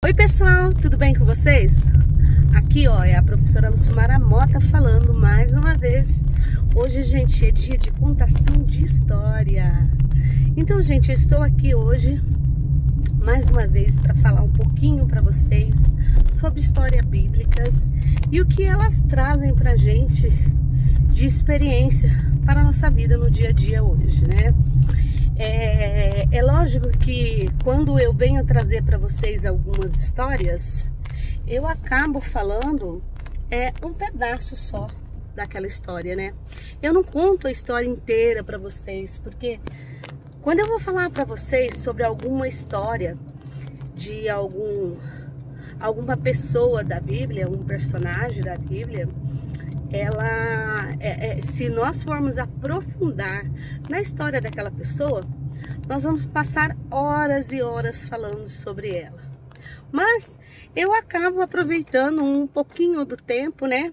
Oi pessoal, tudo bem com vocês? Aqui ó, é a professora Lucimara Mota falando mais uma vez. Hoje, gente, é dia de contação de história. Então, gente, eu estou aqui hoje mais uma vez para falar um pouquinho para vocês sobre histórias bíblicas e o que elas trazem pra gente de experiência para a nossa vida no dia a dia hoje, né? É lógico que quando eu venho trazer para vocês algumas histórias, eu acabo falando um pedaço só daquela história, né? Eu não conto a história inteira para vocês, porque quando eu vou falar para vocês sobre alguma história de alguma pessoa da Bíblia, um personagem da Bíblia, se nós formos aprofundar na história daquela pessoa, nós vamos passar horas e horas falando sobre ela. Mas eu acabo aproveitando um pouquinho do tempo, né,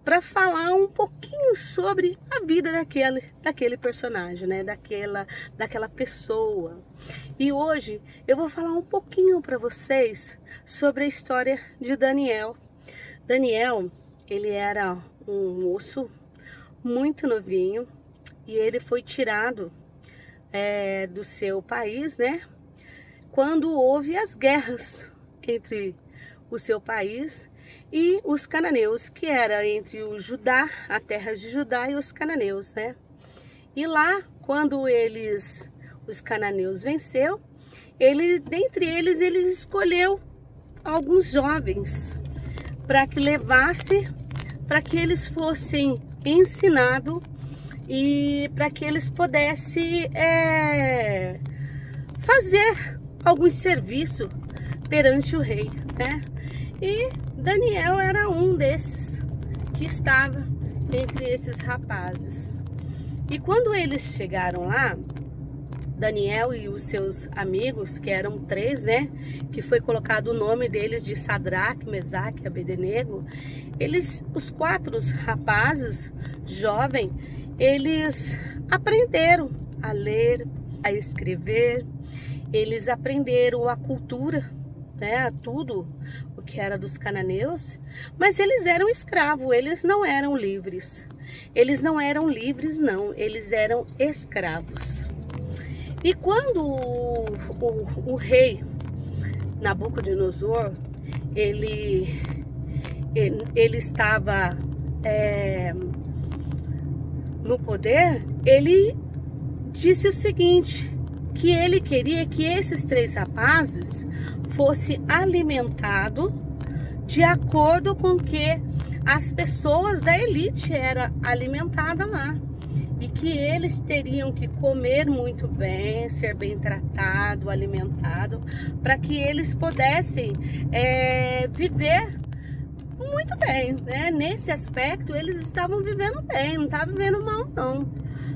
para falar um pouquinho sobre a vida daquele personagem, né, daquela pessoa. E hoje eu vou falar um pouquinho para vocês sobre a história de Daniel. Daniel, ele era um moço muito novinho e ele foi tirado do seu país, né, quando houve as guerras entre o seu país e os cananeus, que era entre o Judá, a terra de Judá, e os cananeus, né? E lá, quando os cananeus venceu, dentre eles escolheu alguns jovens para que para que eles fossem ensinados e para que eles pudessem fazer algum serviço perante o rei, né? E Daniel era um desses que estava entre esses rapazes. E quando eles chegaram lá, Daniel e os seus amigos, que eram 3, né, que foi colocado o nome deles de Sadraque, Mesaque e Abednego, os 4 rapazes jovens, eles aprenderam a ler, a escrever, eles aprenderam a cultura, né, tudo o que era dos cananeus, mas eles eram escravos, eles não eram livres. Eles não eram livres, não, eles eram escravos. E quando o rei Nabucodonosor, ele estava no poder, ele disse o seguinte, que ele queria que esses 3 rapazes fossem alimentados de acordo com que as pessoas da elite eram alimentadas lá. E que eles teriam que comer muito bem, ser bem tratados, alimentados, para que eles pudessem viver muito bem, né? Nesse aspecto, eles estavam vivendo bem, não estavam vivendo mal, não.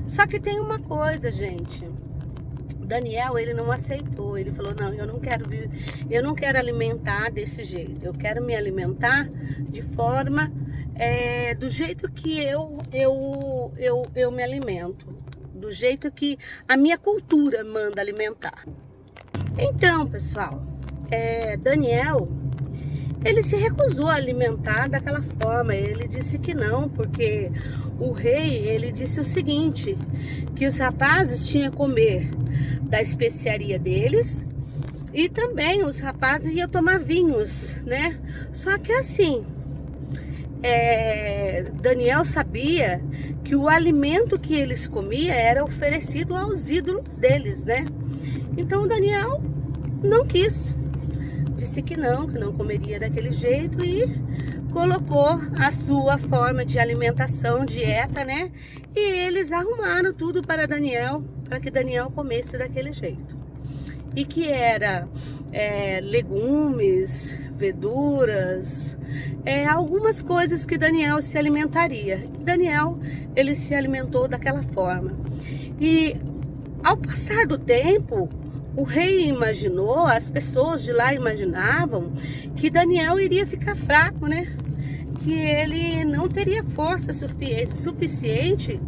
Só que tem uma coisa, gente. Daniel, ele não aceitou, ele falou, não, eu não quero alimentar desse jeito, eu quero me alimentar de forma, do jeito que eu me alimento, do jeito que a minha cultura manda alimentar. Então, pessoal, Daniel, ele se recusou a alimentar daquela forma, ele disse que não, porque o rei, ele disse o seguinte, que os rapazes tinham que comer da especiaria deles e também os rapazes iam tomar vinhos, né? Só que assim, Daniel sabia que o alimento que eles comiam era oferecido aos ídolos deles, né? Então Daniel não quis, disse que não comeria daquele jeito e colocou a sua forma de alimentação, dieta, né? E eles arrumaram tudo para Daniel, para que Daniel comesse daquele jeito. E que era legumes, verduras, algumas coisas que Daniel se alimentaria. Daniel, ele se alimentou daquela forma. E ao passar do tempo, o rei imaginou, as pessoas de lá imaginavam que Daniel iria ficar fraco, né? Que ele não teria força suficiente,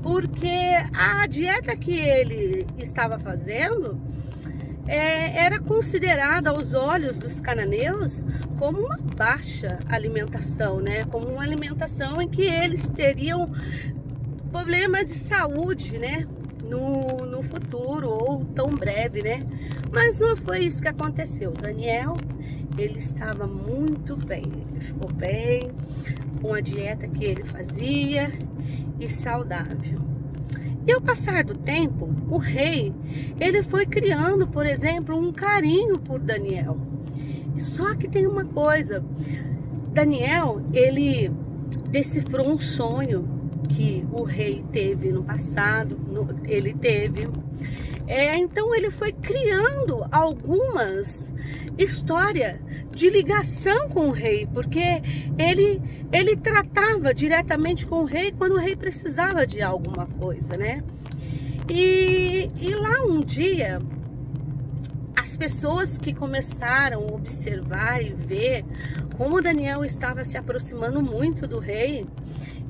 porque a dieta que ele estava fazendo era considerada aos olhos dos cananeus como uma baixa alimentação, né? Como uma alimentação em que eles teriam problema de saúde, né? No futuro ou tão breve, né? Mas não foi isso que aconteceu. Daniel, ele estava muito bem, ele ficou bem com a dieta que ele fazia e saudável. E ao passar do tempo, o rei, ele foi criando, por exemplo, um carinho por Daniel. Só que tem uma coisa, Daniel, ele decifrou um sonho que o rei teve no passado, ele teve. Então ele foi criando algumas histórias de ligação com o rei, porque ele tratava diretamente com o rei quando o rei precisava de alguma coisa, né? E lá um dia, as pessoas que começaram a observar e ver como Daniel estava se aproximando muito do rei,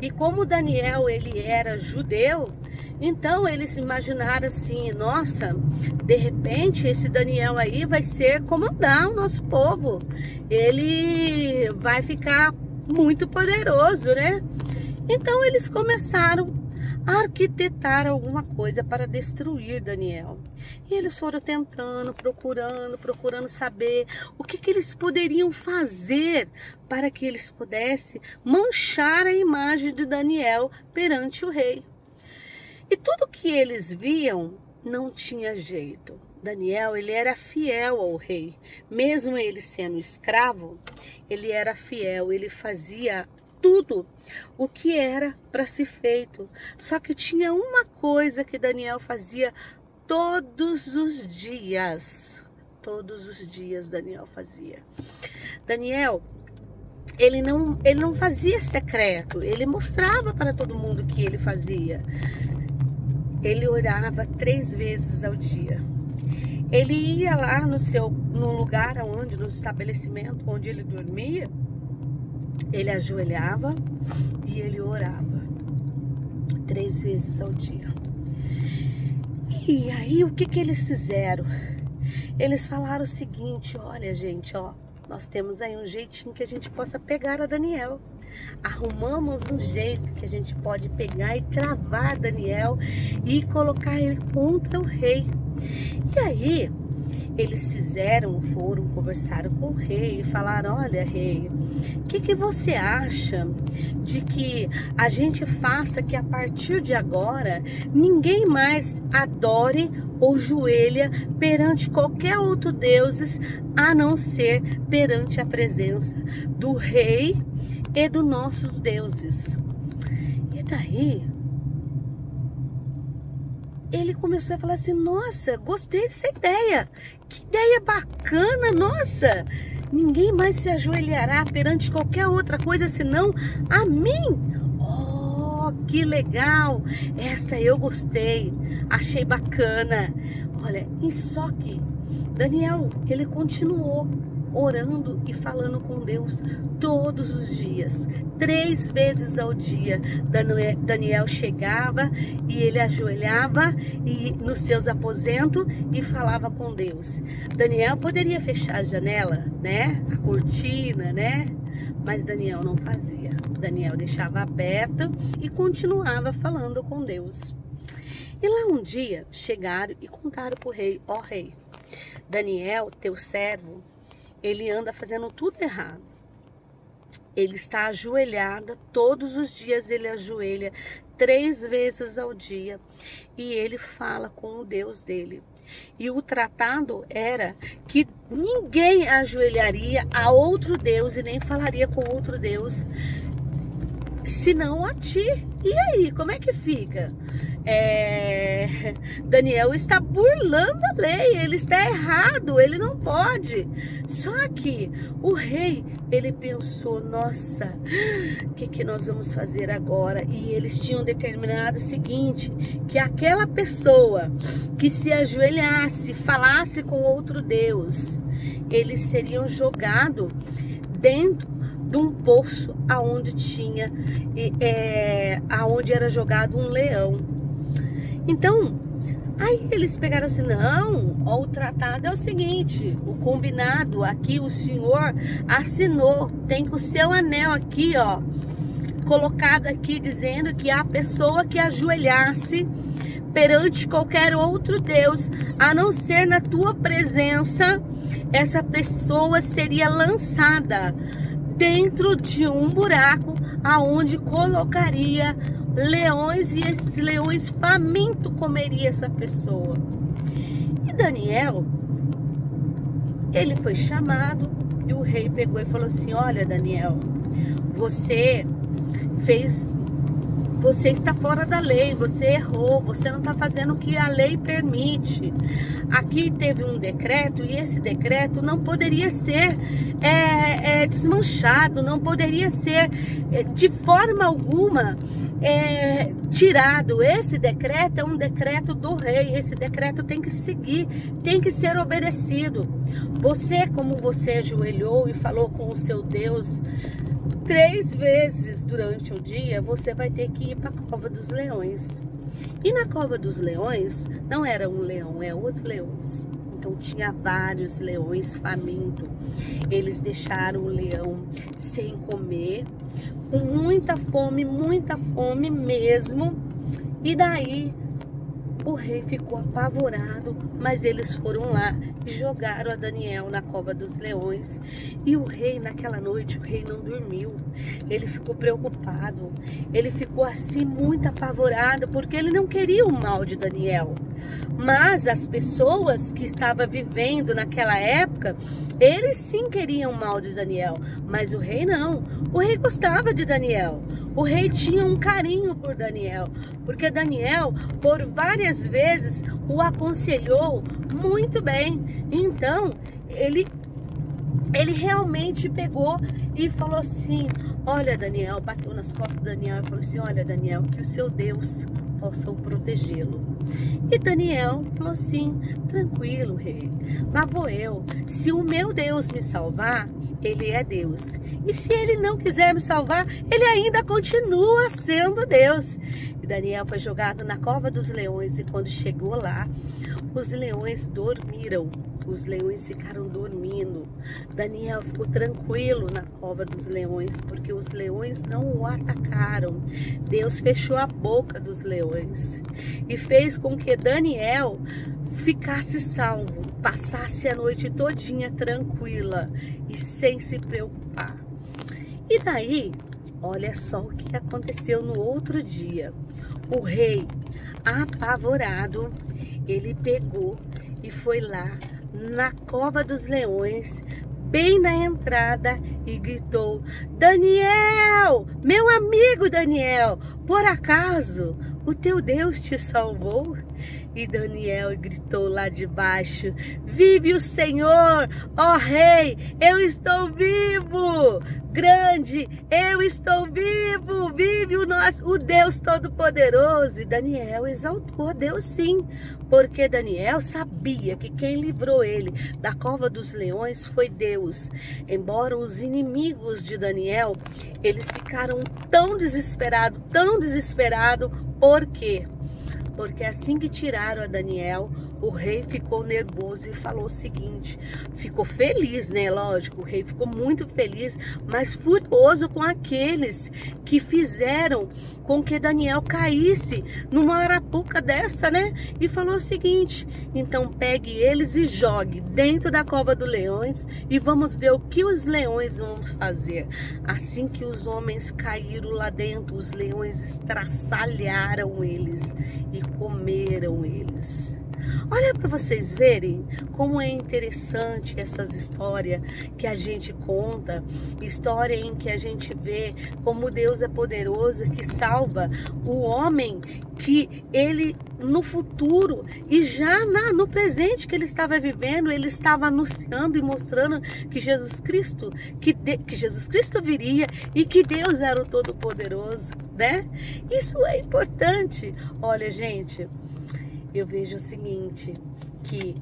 e como Daniel ele era judeu, então eles imaginaram assim, nossa, de repente esse Daniel aí vai comandar o nosso povo, ele vai ficar muito poderoso, né? Então eles começaram a arquitetar alguma coisa para destruir Daniel. E eles foram tentando, procurando saber o que eles poderiam fazer para que eles pudessem manchar a imagem de Daniel perante o rei. E tudo que eles viam não tinha jeito. Daniel, ele era fiel ao rei. Mesmo ele sendo escravo, ele era fiel, ele fazia tudo o que era para ser feito. Só que tinha uma coisa que Daniel fazia todos os dias. Todos os dias Daniel fazia. Daniel, ele não fazia secreto, ele mostrava para todo mundo o que ele fazia. Ele orava 3 vezes ao dia. Ele ia lá no lugar no estabelecimento onde ele dormia, ele ajoelhava e ele orava 3 vezes ao dia. E aí o que eles fizeram? Eles falaram o seguinte: olha gente, ó, nós temos aí um jeitinho que a gente possa pegar a Daniel. Arrumamos um jeito que a gente pode pegar e travar Daniel e colocar ele contra o rei. E aí eles conversaram com o rei e falaram: olha rei, o que você acha de que a gente faça que a partir de agora ninguém mais adore ou joelha perante qualquer outro deus a não ser perante a presença do rei e dos nossos deuses? E daí ele começou a falar assim: nossa, gostei dessa ideia, que ideia bacana, nossa, ninguém mais se ajoelhará perante qualquer outra coisa senão a mim. Oh, que legal, essa eu gostei, achei bacana. Olha, e só que Daniel, ele continuou orando e falando com Deus todos os dias, 3 vezes ao dia. Daniel chegava e ele ajoelhava nos seus aposentos e falava com Deus. Daniel poderia fechar a janela, né, a cortina, né, mas Daniel não fazia. Daniel deixava aberta e continuava falando com Deus. E lá um dia chegaram e contaram para o rei: ó rei, Daniel, teu servo, ele anda fazendo tudo errado. Ele está ajoelhado, todos os dias ele ajoelha 3 vezes ao dia. E ele fala com o Deus dele. E o tratado era que ninguém ajoelharia a outro Deus e nem falaria com outro Deus, senão a ti. E aí, como é que fica? Daniel está burlando a lei, ele está errado, ele não pode. Só que o rei, ele pensou: nossa, o que nós vamos fazer agora? E eles tinham determinado o seguinte, que aquela pessoa que se ajoelhasse, falasse com outro Deus, eles seriam jogados dentro de um poço aonde era jogado um leão. Então Aí eles pegaram assim, não, ó, o tratado é o seguinte, o combinado aqui, o senhor assinou, tem com o seu anel aqui, ó, colocado aqui, dizendo que a pessoa que ajoelhasse perante qualquer outro Deus, a não ser na tua presença, essa pessoa seria lançada dentro de um buraco, aonde colocaria leões, e esses leões famintos comeria essa pessoa. E Daniel, ele foi chamado, e o rei pegou e falou assim, olha Daniel, você está fora da lei, você errou, você não está fazendo o que a lei permite. Aqui teve um decreto, e esse decreto não poderia ser desmanchado, não poderia ser de forma alguma tirado. Esse decreto é um decreto do rei, esse decreto tem que seguir, tem que ser obedecido. Você, como você ajoelhou e falou com o seu Deus 3 vezes durante o dia, você vai ter que ir para a cova dos leões. E na cova dos leões não era um leão, é os leões. Então tinha vários leões famintos. Eles deixaram o leão sem comer, com muita fome mesmo. E daí o rei ficou apavorado, mas eles foram lá e jogaram a Daniel na cova dos leões. E o rei, naquela noite, o rei não dormiu. Ele ficou preocupado, ele ficou assim muito apavorado, porque ele não queria o mal de Daniel. Mas as pessoas que estavam vivendo naquela época, eles sim queriam o mal de Daniel, mas o rei não. O rei gostava de Daniel. O rei tinha um carinho por Daniel, porque Daniel, por várias vezes, o aconselhou muito bem. Então, ele realmente pegou e falou assim, olha Daniel, bateu nas costas de Daniel e falou assim, olha Daniel, que o seu Deus possa o protegê-lo. E Daniel falou assim, tranquilo rei, lá vou eu, se o meu Deus me salvar, ele é Deus, e se ele não quiser me salvar, ele ainda continua sendo Deus. E Daniel foi jogado na cova dos leões, e quando chegou lá, os leões dormiram. Os leões ficaram dormindo. Daniel ficou tranquilo na cova dos leões, porque os leões não o atacaram. Deus fechou a boca dos leões e fez com que Daniel ficasse salvo, passasse a noite todinha tranquila e sem se preocupar. E daí, olha só o que aconteceu no outro dia. O rei, apavorado, ele pegou e foi lá na cova dos leões, bem na entrada, e gritou, Daniel, meu amigo Daniel, por acaso o teu Deus te salvou? E Daniel gritou lá de baixo, vive o Senhor, ó rei, eu estou vivo, grande, eu estou vivo, vive o Deus Todo-Poderoso. E Daniel exaltou a Deus sim, porque Daniel sabia que quem livrou ele da cova dos leões foi Deus. Embora os inimigos de Daniel, eles ficaram tão desesperados, por quê? Porque assim que tiraram a Daniel, o rei ficou nervoso e falou o seguinte, ficou feliz, né? Lógico, o rei ficou muito feliz, mas furioso com aqueles que fizeram com que Daniel caísse numa arapuca dessa, né? E falou o seguinte, então pegue eles e jogue dentro da cova dos leões e vamos ver o que os leões vão fazer. Assim que os homens caíram lá dentro, os leões estraçalharam eles e comeram eles. Olha para vocês verem como é interessante essas histórias que a gente conta, história em que a gente vê como Deus é poderoso, que salva o homem, que ele no futuro e já no presente que ele estava vivendo, ele estava anunciando e mostrando que Jesus Cristo, que Jesus Cristo viria e que Deus era o Todo-Poderoso, né? Isso é importante. Olha, gente, eu vejo o seguinte, que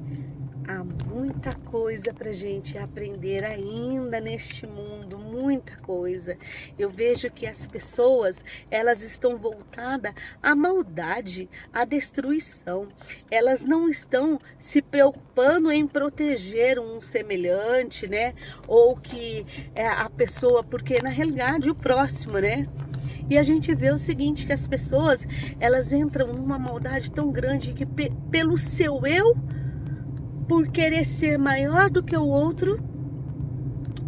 Há muita coisa para gente aprender ainda neste mundo, muita coisa. Eu vejo que as pessoas, elas estão voltadas à maldade, à destruição. Elas não estão se preocupando em proteger um semelhante, né? Ou que a pessoa, porque na realidade o próximo, né? E a gente vê o seguinte, que as pessoas, elas entram numa maldade tão grande que pelo seu eu, por querer ser maior do que o outro,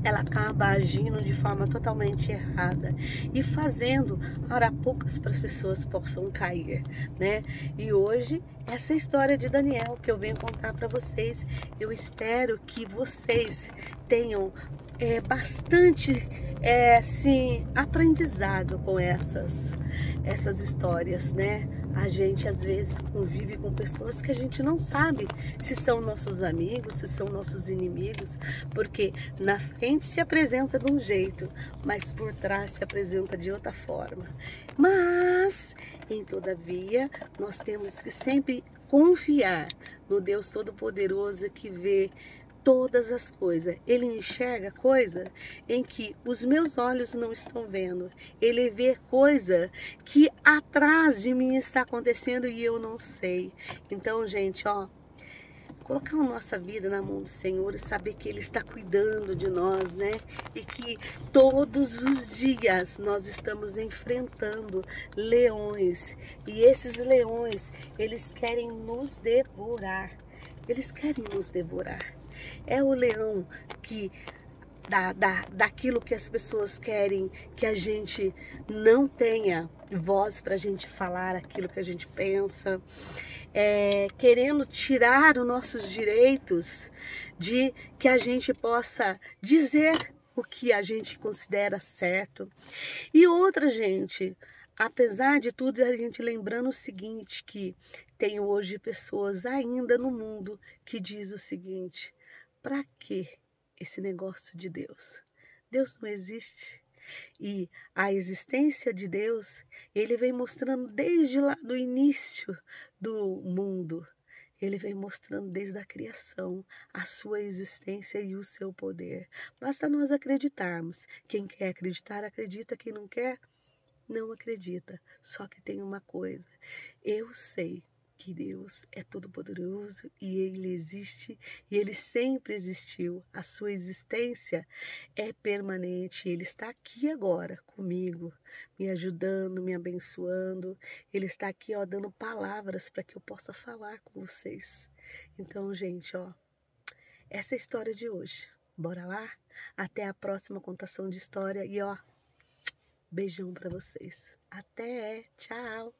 ela acaba agindo de forma totalmente errada e fazendo arapucas para as pessoas possam cair, né? E hoje, essa história de Daniel que eu venho contar para vocês, eu espero que vocês tenham bastante assim, aprendizado com essas histórias, né? A gente às vezes convive com pessoas que a gente não sabe se são nossos amigos, se são nossos inimigos, porque na frente se apresenta de um jeito, mas por trás se apresenta de outra forma. Mas, em todavia, nós temos que sempre confiar no Deus Todo-Poderoso que vê todas as coisas. Ele enxerga coisa em que os meus olhos não estão vendo. Ele vê coisa que atrás de mim está acontecendo e eu não sei. Então, gente, ó, colocar a nossa vida na mão do Senhor e saber que Ele está cuidando de nós, né? E que todos os dias nós estamos enfrentando leões. E esses leões, eles querem nos devorar. Eles querem nos devorar. É o leão que daquilo que as pessoas querem que a gente não tenha voz para a gente falar aquilo que a gente pensa, querendo tirar os nossos direitos de que a gente possa dizer o que a gente considera certo. E outra, gente, apesar de tudo, a gente lembrando o seguinte, que tem hoje pessoas ainda no mundo que diz o seguinte: para que esse negócio de Deus? Deus não existe. E a existência de Deus, ele vem mostrando desde lá do início do mundo. Ele vem mostrando desde a criação a sua existência e o seu poder. Basta nós acreditarmos. Quem quer acreditar, acredita. Quem não quer, não acredita. Só que tem uma coisa: eu sei que Deus é todo-poderoso e Ele existe e Ele sempre existiu. A sua existência é permanente. Ele está aqui agora comigo, me ajudando, me abençoando. Ele está aqui, ó, dando palavras para que eu possa falar com vocês. Então, gente, ó, essa é a história de hoje. Bora lá? Até a próxima contação de história e ó, beijão para vocês. Até, tchau!